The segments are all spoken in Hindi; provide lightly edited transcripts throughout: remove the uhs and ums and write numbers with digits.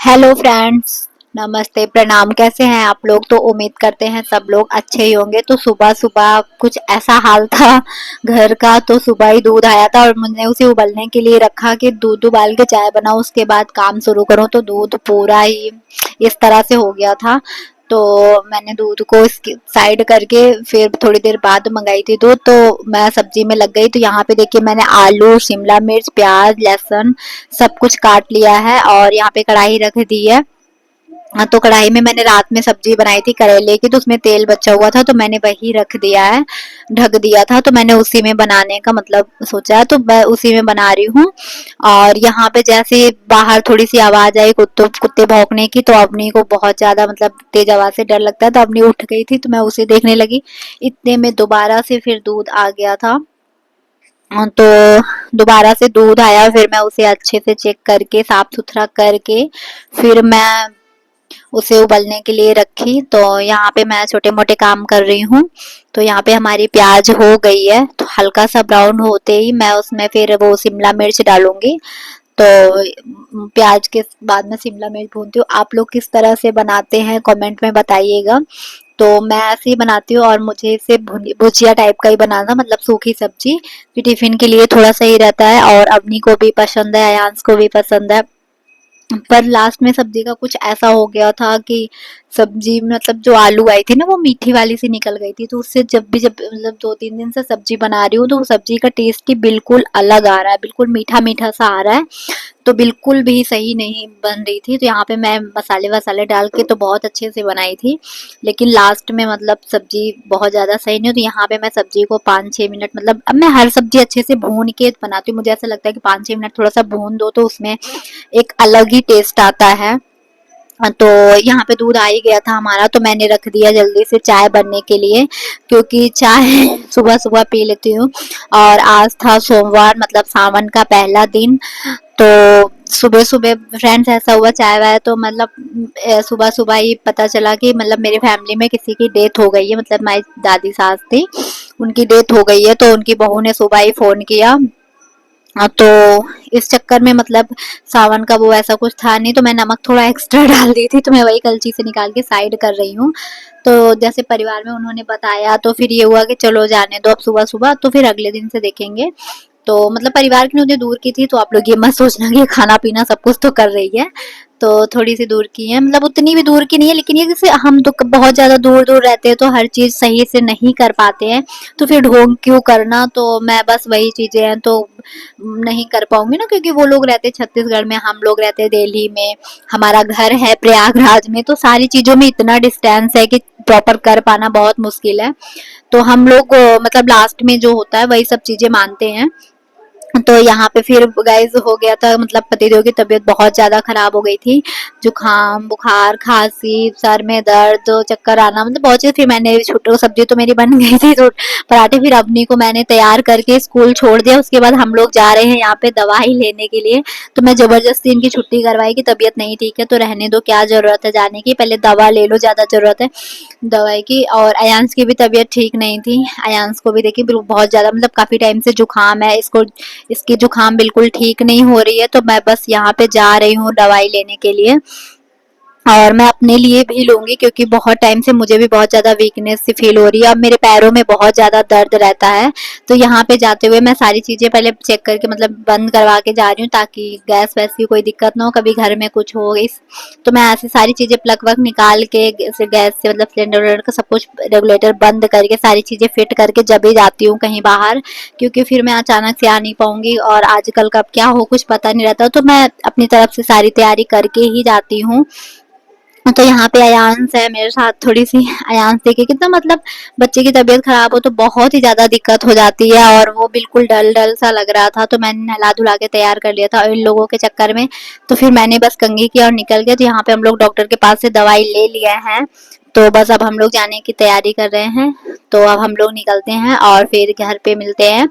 Hello friends. नमस्ते, प्रणाम। कैसे हैं आप लोग? तो उम्मीद करते हैं सब लोग अच्छे ही होंगे। तो सुबह सुबह कुछ ऐसा हाल था घर का, तो सुबह ही दूध आया था और मैंने उसे उबलने के लिए रखा कि दूध उबाल के चाय बनाऊं, उसके बाद काम शुरू करूं। तो दूध पूरा ही इस तरह से हो गया था। तो मैंने दूध को इसकी साइड करके फिर थोड़ी देर बाद मंगाई थी दूध। तो मैं सब्जी में लग गई। तो यहाँ पे देखिए मैंने आलू, शिमला मिर्च, प्याज, लहसुन सब कुछ काट लिया है और यहाँ पे कढ़ाई रख दी है। हाँ, तो कढ़ाई में मैंने रात में सब्जी बनाई थी करेले की, तो उसमें तेल बचा हुआ था तो मैंने वही रख दिया है, ढक दिया था। तो मैंने उसी में बनाने का मतलब सोचा है, तो मैं उसी में बना रही हूँ। और यहाँ पे जैसे बाहर थोड़ी सी आवाज आई कुत्ते भौंकने की, तो अवनी को बहुत ज्यादा मतलब तेज आवाज से डर लगता है, तो अवनी उठ गई थी, तो मैं उसे देखने लगी। इतने में दोबारा से फिर दूध आ गया था। तो दोबारा से दूध आया, फिर मैं उसे अच्छे से चेक करके साफ सुथरा करके फिर मैं उसे उबलने के लिए रखी। तो यहाँ पे मैं छोटे मोटे काम कर रही हूँ। तो यहाँ पे हमारी प्याज हो गई है, तो हल्का सा ब्राउन होते ही मैं उसमें फिर वो शिमला मिर्च डालूंगी। तो प्याज के बाद में शिमला मिर्च भूनती हूँ। आप लोग किस तरह से बनाते हैं कमेंट में बताइएगा। तो मैं ऐसे ही बनाती हूँ और मुझे इसे भुजिया टाइप का ही बनाना, मतलब सूखी सब्जी, कि टिफिन के लिए थोड़ा सही रहता है और अवनी को भी पसंद है, अयांश को भी पसंद है। पर लास्ट में सब्जी का कुछ ऐसा हो गया था कि सब्जी मतलब जो आलू आई थी ना, वो मीठी वाली सी निकल गई थी। तो उससे जब मतलब 2-3 दिन से सब्जी बना रही हूँ, तो सब्जी का टेस्ट ही बिल्कुल अलग आ रहा है, बिल्कुल मीठा मीठा सा आ रहा है। तो बिल्कुल भी सही नहीं बन रही थी। तो यहाँ पे मैं मसाले वसाले डाल के तो बहुत अच्छे से बनाई थी, लेकिन लास्ट में मतलब सब्जी बहुत ज़्यादा सही नहीं हुई। तो यहाँ पे मैं सब्जी को 5-6 मिनट, मतलब अब मैं हर सब्जी अच्छे से भून के बनाती हूँ। मुझे ऐसा लगता है कि 5-6 मिनट थोड़ा सा भून दो तो उसमें एक अलग ही टेस्ट आता है। तो यहाँ पे दूध आ ही गया था हमारा, तो मैंने रख दिया जल्दी से चाय बनने के लिए, क्योंकि चाय सुबह सुबह पी लेती हूँ। और आज था सोमवार, मतलब सावन का पहला दिन। तो सुबह सुबह फ्रेंड्स ऐसा हुआ चाय वाय, तो मतलब सुबह सुबह ही पता चला कि मतलब मेरी फैमिली में किसी की डेथ हो गई है। मतलब हमारी दादी सास थी, उनकी डेथ हो गई है। तो उनकी बहू ने सुबह ही फोन किया। हाँ, तो इस चक्कर में मतलब सावन का वो ऐसा कुछ था नहीं, तो मैं नमक थोड़ा एक्स्ट्रा डाल दी थी, तो मैं वही कलछी से निकाल के साइड कर रही हूँ। तो जैसे परिवार में उन्होंने बताया, तो फिर ये हुआ कि चलो जाने दो अब सुबह सुबह, तो फिर अगले दिन से देखेंगे। तो मतलब परिवार की उतनी दूर की थी, तो आप लोग ये मत सोचना कि खाना पीना सब कुछ तो कर रही है। तो थोड़ी सी दूर की है, मतलब उतनी भी दूर की नहीं है, लेकिन ये जैसे हम तो बहुत ज्यादा दूर दूर रहते हैं, तो हर चीज सही से नहीं कर पाते हैं। तो फिर ढोंग क्यों करना, तो मैं बस वही चीजें हैं तो नहीं कर पाऊंगी ना, क्योंकि वो लोग रहते छत्तीसगढ़ में, हम लोग रहते हैं दिल्ली में, हमारा घर है प्रयागराज में। तो सारी चीजों में इतना डिस्टेंस है कि प्रॉपर कर पाना बहुत मुश्किल है। तो हम लोग मतलब लास्ट में जो होता है वही सब चीजें मानते हैं। तो यहाँ पे फिर गाइस हो गया था, मतलब पतिदेव की तबीयत बहुत ज्यादा खराब हो गई थी। जुकाम, बुखार, खांसी, सर में दर्द, चक्कर आना, मतलब बहुत चीज। फिर मैंने छुट्टी, सब्जी तो मेरी बन गई थी, तो पराठे फिर अवनी को मैंने तैयार करके स्कूल छोड़ दिया। उसके बाद हम लोग जा रहे हैं यहाँ पे दवाई लेने के लिए। तो मैं जबरदस्ती इनकी छुट्टी करवाई कि तबीयत नहीं ठीक है तो रहने दो, क्या जरूरत है जाने की, पहले दवा ले लो, ज्यादा जरूरत है दवाई की। और अयांश की भी तबीयत ठीक नहीं थी। अयांश को भी देखिए बहुत ज्यादा, मतलब काफी टाइम से जुकाम है इसको, इसकी जुकाम बिल्कुल ठीक नहीं हो रही है। तो मैं बस यहाँ पे जा रही हूँ दवाई लेने के लिए, और मैं अपने लिए भी लूंगी, क्योंकि बहुत टाइम से मुझे भी बहुत ज्यादा वीकनेस सी फील हो रही है। अब मेरे पैरों में बहुत ज्यादा दर्द रहता है। तो यहाँ पे जाते हुए मैं सारी चीजें पहले चेक करके मतलब बंद करवा के जा रही हूँ, ताकि गैस वैस की कोई दिक्कत ना हो, कभी घर में कुछ हो इस। तो मैं ऐसे सारी चीजें प्लग वग निकाल के गैस से, मतलब सिलेंडर का सब कुछ रेगुलेटर बंद करके सारी चीजें फिट करके जब ही जाती हूँ कहीं बाहर, क्योंकि फिर मैं अचानक से आ नहीं पाऊंगी और आजकल कब क्या हो कुछ पता नहीं रहता। तो मैं अपनी तरफ से सारी तैयारी करके ही जाती हूँ। तो यहाँ पे अयांश है मेरे साथ, थोड़ी सी अयांश देखिए कितना, मतलब बच्चे की तबीयत खराब हो तो बहुत ही ज्यादा दिक्कत हो जाती है, और वो बिल्कुल डल डल सा लग रहा था। तो मैंने नहला धुला के तैयार कर लिया था, और इन लोगों के चक्कर में तो फिर मैंने बस कंघी किया और निकल गया। तो यहाँ पे हम लोग डॉक्टर के पास से दवाई ले लिए हैं, तो बस अब हम लोग जाने की तैयारी कर रहे हैं। तो अब हम लोग निकलते हैं और फिर घर पे मिलते हैं।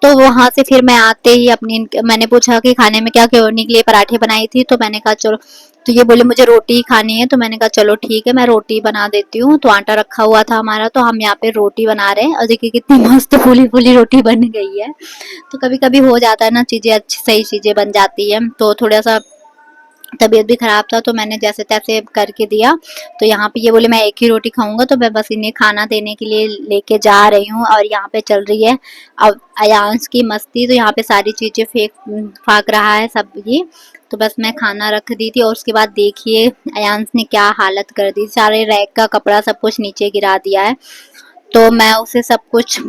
तो वहां से फिर मैं आते ही अपनी, मैंने पूछा कि खाने में क्या, क्यों के लिए पराठे बनाई थी, तो मैंने कहा चलो, तो ये बोले मुझे रोटी ही खानी है। तो मैंने कहा चलो ठीक है, मैं रोटी बना देती हूँ। तो आटा रखा हुआ था हमारा, तो हम यहाँ पे रोटी बना रहे हैं, और देखिए कितनी मस्त फूली फूली रोटी बन गई है। तो कभी कभी हो जाता है ना, चीजें अच्छी सही चीजें बन जाती है। तो थोड़ा सा तबीयत भी खराब था तो मैंने जैसे तैसे करके दिया। तो यहाँ पे ये बोले मैं एक ही रोटी खाऊंगा, तो मैं बस इन्हें खाना देने के लिए लेके जा रही हूँ। और यहाँ पे चल रही है अब अयांश की मस्ती, तो यहाँ पे सारी चीजें फाक रहा है सब ये। तो बस मैं खाना रख दी थी और उसके बाद देखिए अयांश ने क्या हालत कर दी, सारे रैक का कपड़ा सब कुछ नीचे गिरा दिया है। तो मैं उसे सब कुछ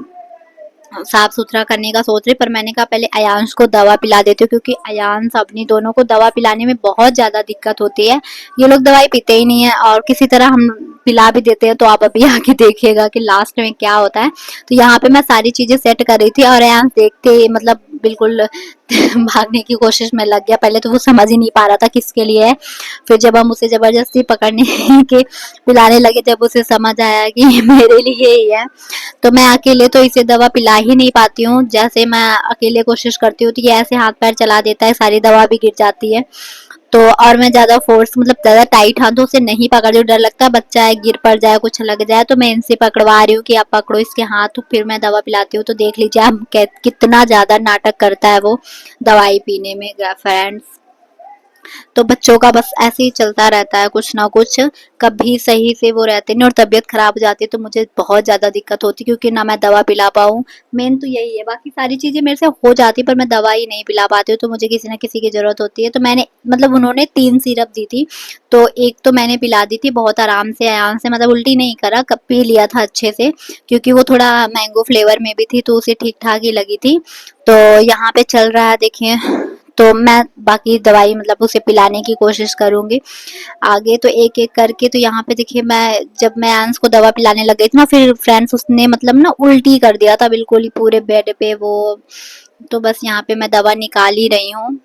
साफ सुथरा करने का सोच रही, पर मैंने कहा पहले अयांश को दवा पिला देती हूँ, क्योंकि अयांश अपनी दोनों को दवा पिलाने में बहुत ज्यादा दिक्कत होती है। ये लोग दवाई पीते ही नहीं है और किसी तरह हम पिला भी देते हैं, तो आप अभी आके देखिएगा कि लास्ट में क्या होता है। तो यहाँ पे मैं सारी चीजें सेट कर रही थी और अयांश देखते मतलब बिल्कुल भागने की कोशिश में लग गया। पहले तो वो समझ ही नहीं पा रहा था किसके लिए है, फिर जब हम उसे जबरदस्ती पकड़ने के पिलाने लगे, जब उसे समझ आया कि मेरे लिए ही है। तो मैं अकेले तो इसे दवा पिला ही नहीं पाती हूँ, जैसे मैं अकेले कोशिश करती हूँ तो ये ऐसे हाथ पैर चला देता है, सारी दवा भी गिर जाती है। तो और मैं ज्यादा फोर्स मतलब ज्यादा टाइट हाथों से नहीं पकड़ती हूँ, डर लगता है बच्चा है गिर पड़ जाए कुछ लग जाए, तो मैं इनसे पकड़वा रही हूँ कि आप पकड़ो इसके हाथ, तो फिर मैं दवा पिलाती हूँ। तो देख लीजिए आप कितना ज्यादा नाटक करता है वो दवाई पीने में फ्रेंड्स। तो बच्चों का बस ऐसे ही चलता रहता है कुछ ना कुछ, कभी सही से वो रहते नहीं और तबीयत खराब हो जाती है तो मुझे बहुत ज्यादा दिक्कत होती है, क्योंकि ना मैं दवा पिला पाऊँ। मेन तो यही है, बाकी सारी चीजें मेरे से हो जाती पर मैं दवा ही नहीं पिला पाती हूँ, तो मुझे किसी ना किसी की जरूरत होती है। तो मैंने मतलब उन्होंने 3 सिरप दी थी, तो एक तो मैंने पिला दी थी बहुत आराम से, आराम से मतलब उल्टी नहीं करा, कब पी लिया था अच्छे से, क्योंकि वो थोड़ा मैंगो फ्लेवर में भी थी तो उसे ठीक ठाक ही लगी थी। तो यहाँ पे चल रहा है देखिए, तो मैं बाकी दवाई मतलब उसे पिलाने की कोशिश करूंगी आगे, तो एक एक करके। तो यहाँ पे देखिए मैं जब मैं आंस को दवा पिलाने लग गई थी ना, फिर फ्रेंड्स उसने मतलब ना उल्टी कर दिया था बिल्कुल ही पूरे बेड पे वो। तो बस यहाँ पे मैं दवा निकाल ही रही हूँ।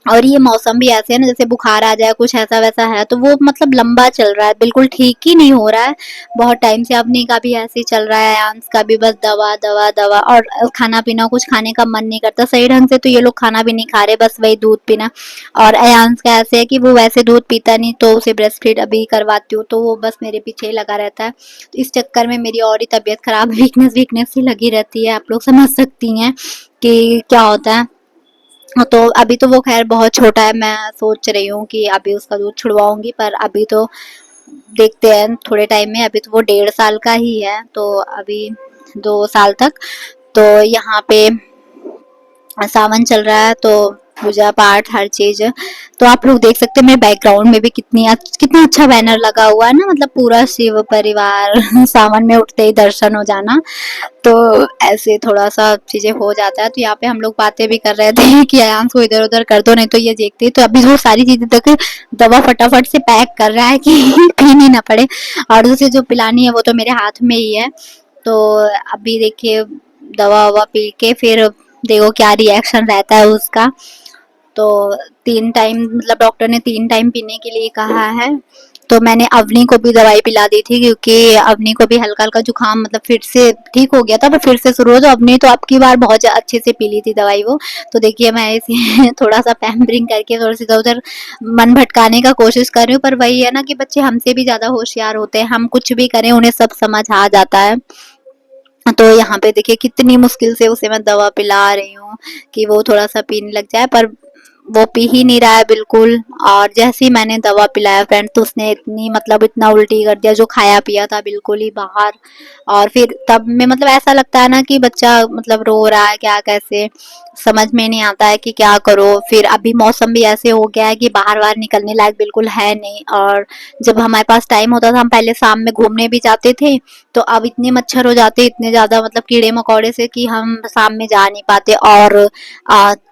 और ये मौसम भी ऐसे है ना, जैसे बुखार आ जाए कुछ ऐसा वैसा है, तो वो मतलब लंबा चल रहा है, बिल्कुल ठीक ही नहीं हो रहा है बहुत टाइम से। अपने का भी ऐसे ही चल रहा है, आंस का भी बस दवा दवा दवा, और खाना पीना कुछ खाने का मन नहीं करता सही ढंग से, तो ये लोग खाना भी नहीं खा रहे, बस वही दूध पीना। और अयांश का ऐसे है कि वो वैसे दूध पीता नहीं, तो उसे ब्रेस्ट फीड अभी करवाती हूँ, तो वो बस मेरे पीछे ही लगा रहता है। तो इस चक्कर में मेरी और ही तबीयत खराब, वीकनेस वीकनेस ही लगी रहती है, आप लोग समझ सकती हैं कि क्या होता है। तो अभी तो वो खैर बहुत छोटा है, मैं सोच रही हूँ कि अभी उसका दूध छुड़वाऊंगी, पर अभी तो देखते हैं थोड़े टाइम में। अभी तो वो 1.5 साल का ही है, तो अभी 2 साल तक। तो यहाँ पे सावन चल रहा है, तो पूजा पाठ हर चीज, तो आप लोग देख सकते हैं मेरे बैकग्राउंड में भी कितना अच्छा बैनर लगा हुआ है ना, मतलब पूरा शिव परिवार सावन में उठते ही दर्शन हो जाना। तो ऐसे थोड़ा सा चीजें हो जाता है। तो यहाँ पे हम लोग बातें भी कर रहे थे कि अयांश को इधर उधर कर दो, नहीं तो ये देखते। तो अभी वो सारी चीजें तक दवा फटाफट से पैक कर रहा है कि पीनी ना पड़े, और उसे जो पिलानी है वो तो मेरे हाथ में ही है। तो अभी देखिए दवा ववा पी के फिर देखो क्या रिएक्शन रहता है उसका। तो 3 टाइम मतलब डॉक्टर ने 3 टाइम पीने के लिए कहा है। तो मैंने अवनी को भी दवाई पिला दी थी, क्योंकि अवनी को भी हल्का हल्का जुकाम मतलब फिर से ठीक हो गया था, पर फिर से शुरू हो, तो अवनी तो अब की बार बहुत अच्छे से पी ली थी दवाई वो। तो देखिए मैं इसे थोड़ा सा पैम्परिंग करके थोड़ा सा इधर उधर मन भटकाने का कोशिश कर रही हूँ, पर वही है ना कि बच्चे हमसे भी ज्यादा होशियार होते हैं, हम कुछ भी करें उन्हें सब समझ आ जाता है। तो यहाँ पे देखिए कितनी मुश्किल से उसे मैं दवा पिला रही हूँ कि वो थोड़ा सा पीने लग जाए, पर वो पी ही नहीं रहा है बिल्कुल। और जैसे ही मैंने दवा पिलाया फ्रेंड, तो उसने इतनी मतलब इतना उल्टी कर दिया, जो खाया पिया था बिल्कुल ही बाहर। और फिर तब में मतलब ऐसा लगता है ना कि बच्चा मतलब रो रहा है क्या कैसे, समझ में नहीं आता है कि क्या करो। फिर अभी मौसम भी ऐसे हो गया है कि बाहर बाहर निकलने लायक बिल्कुल है नहीं, और जब हमारे पास टाइम होता था हम पहले शाम में घूमने भी जाते थे, तो अब इतने मच्छर हो जाते इतने ज्यादा मतलब कीड़े मकोड़े से कि हम शाम में जा नहीं पाते। और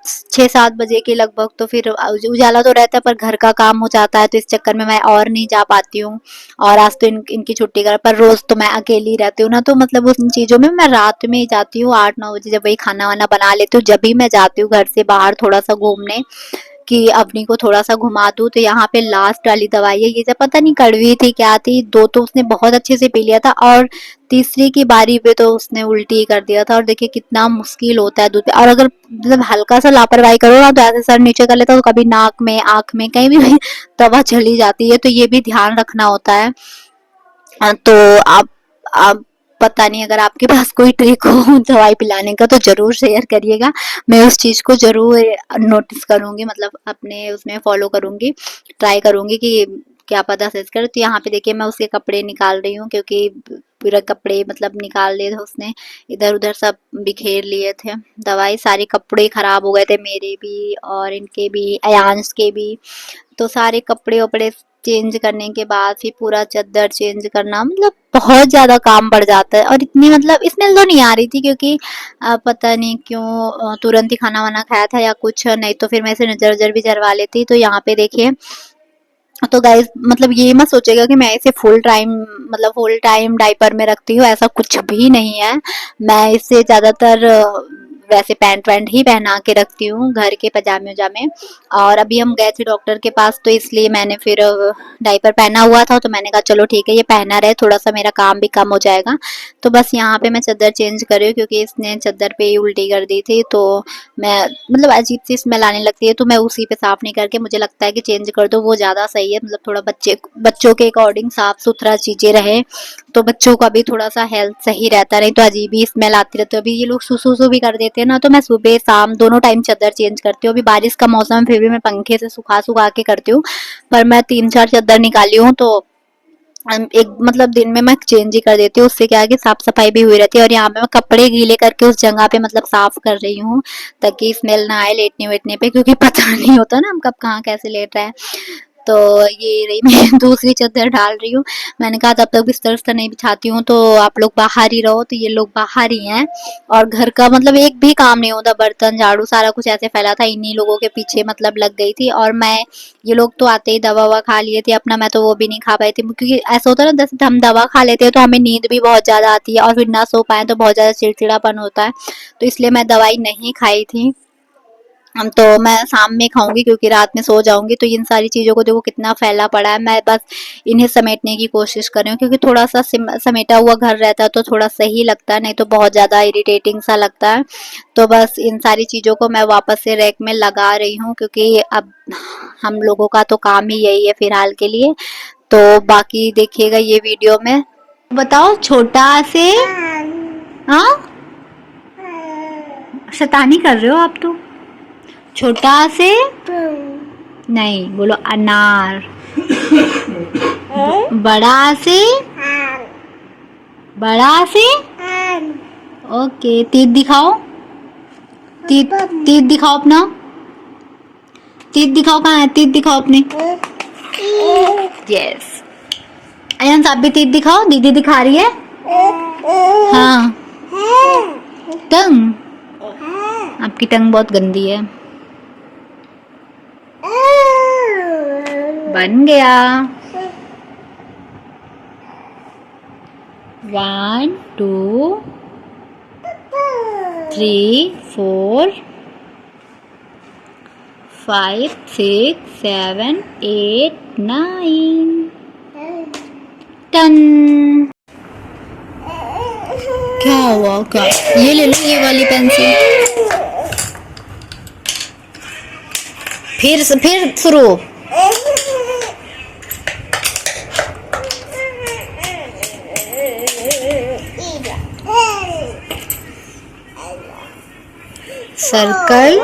6-7 बजे के लगभग तो फिर उजाला तो रहता है, पर घर का काम हो जाता है, तो इस चक्कर में मैं और नहीं जा पाती हूँ। और आज तो इनकी छुट्टी कर, पर रोज तो मैं अकेली रहती हूँ ना, तो मतलब उन चीजों में मैं रात में ही जाती हूँ 8-9 बजे, जब वही खाना वाना बना लेती हूँ, जब भी मैं जाती हूँ घर से बाहर थोड़ा सा घूमने कि अपनी को थोड़ा सा घुमा दूँ। तो यहाँ पे लास्ट वाली दवाई है ये, जब पता नहीं कड़वी थी क्या थी, 2 तो उसने बहुत अच्छे से पी लिया था, और तीसरी की बारी पे तो उसने उल्टी कर दिया था। और देखिए कितना मुश्किल होता है दूध, और अगर मतलब हल्का सा लापरवाही करो ना, तो ऐसे सर नीचे कर लेता, तो कभी नाक में आंख में कहीं भी दवा चली जाती है, तो ये भी ध्यान रखना होता है। तो आप पता नहीं, अगर आपके पास कोई ट्रिक हो दवाई पिलाने का तो जरूर शेयर करिएगा। मैं उस चीज को जरूर नोटिस करूंगी, मतलब अपने उसमें फॉलो करूंगी, ट्राई करूंगी कि क्या पता सच करे। तो यहाँ पे देखिए मैं उसके कपड़े निकाल रही हूँ, क्योंकि पूरा कपड़े मतलब निकाल लिए थे उसने, इधर उधर सब बिखेर लिए थे। दवाई सारे कपड़े खराब हो गए थे, मेरे भी और इनके भी, अयांश के भी। तो सारे कपड़े वपड़े चेंज करने के बाद फिर पूरा चद्दर चेंज करना, मतलब बहुत ज्यादा काम बढ़ जाता है। और इतनी मतलब स्मेल तो नहीं आ रही थी, क्योंकि पता नहीं क्यों तुरंत ही खाना वाना खाया था या कुछ, नहीं तो फिर मैं इसे नजर नजर भी झरवा लेती। तो यहाँ पे देखिए, तो गाइस मतलब ये मत सोचेगा कि मैं इसे फुल टाइम डायपर में रखती हूँ, ऐसा कुछ भी नहीं है। मैं इसे ज्यादातर वैसे पैंट वैंट ही पहना के रखती हूँ, घर के पजामे उजामे। और अभी हम गए थे डॉक्टर के पास, तो इसलिए मैंने फिर डायपर पहना हुआ था, तो मैंने कहा चलो ठीक है ये पहना रहे, थोड़ा सा मेरा काम भी कम हो जाएगा। तो बस यहाँ पे मैं चादर चेंज कर रही हूँ, क्योंकि इसने चादर पे ही उल्टी कर दी थी। तो मैं मतलब अजीब सी स्मेल आने लगती है, तो मैं उसी पे साफ नहीं करके, मुझे लगता है कि चेंज कर दो वो ज्यादा सही है। मतलब थोड़ा बच्चों के अकॉर्डिंग साफ सुथरा चीजें रहे, तो बच्चों का भी थोड़ा सा हेल्थ सही रहता, नहीं तो अजीब ही स्मेल आती रहती है। अभी ये लोग सुसु भी कर देते हैं ना, तो मैं सुबह शाम दोनों टाइम चादर चेंज करती हूँ। अभी बारिश का मौसम है, फिर भी मैं पंखे से सुखा सुखा के करती हूँ, पर मैं 3-4 चादर निकाली हूँ, तो एक मतलब दिन में मैं चेंज ही कर देती हूँ। उससे क्या है कि साफ सफाई भी हुई रहती है। और यहाँ पे मैं कपड़े गीले करके उस जगह पे मतलब साफ कर रही हूँ, ताकि स्मेल ना आए लेटने वेटने पे, क्योंकि पता नहीं होता ना हम कब कहाँ कैसे लेट रहे हैं। तो ये रही मैं दूसरी चादर डाल रही हूँ। मैंने कहा तब तक बिस्तर उस्तर नहीं बिछाती हूँ, तो आप लोग बाहर ही रहो। तो ये लोग बाहर ही हैं, और घर का मतलब एक भी काम नहीं होता, बर्तन झाड़ू सारा कुछ ऐसे फैला था, इन्हीं लोगों के पीछे मतलब लग गई थी। और मैं, ये लोग तो आते ही दवा ववा खा लिए थे अपना, मैं तो वो भी नहीं खा पाई थी, क्योंकि ऐसा होता है ना, जैसे हम दवा खा लेते हैं तो हमें नींद भी बहुत ज्यादा आती है, और फिर ना सो पाए तो बहुत ज्यादा चिड़चिड़ापन होता है। तो इसलिए मैं दवाई नहीं खाई थी। तो मैं शाम में खाऊंगी, क्योंकि रात में सो जाऊंगी। तो इन सारी चीजों को देखो कितना फैला पड़ा है, मैं बस इन्हें समेटने की कोशिश कर रही हूँ, क्योंकि थोड़ा सा समेटा हुआ घर रहता है तो थोड़ा सही लगता है, नहीं तो बहुत ज्यादा इरिटेटिंग सा लगता है। तो बस इन सारी चीजों को मैं वापस से रैक में लगा रही हूँ, क्योंकि अब हम लोगों का तो काम ही यही है फिलहाल के लिए। तो बाकी देखिएगा ये वीडियो में। बताओ छोटा से, हाँ शैतानी कर रहे हो आप तो। छोटा से नहीं बोलो, अनार। बड़ा से, बड़ा से ओके। तीत दिखाओ, तीत तीत दिखाओ अपना, तीत दिखाओ, कहाँ है तीत, दिखाओ अपने। यस, अयन आप भी तीत दिखाओ, दीदी दिखा रही है। हाँ, टंग, आपकी टंग बहुत गंदी है। बन गया। 1 2 3 4 5 6 7 8 9 टन। क्या हुआ क्या? ये ले लो ये वाली पेंसिल। फिर शुरू। सर्कल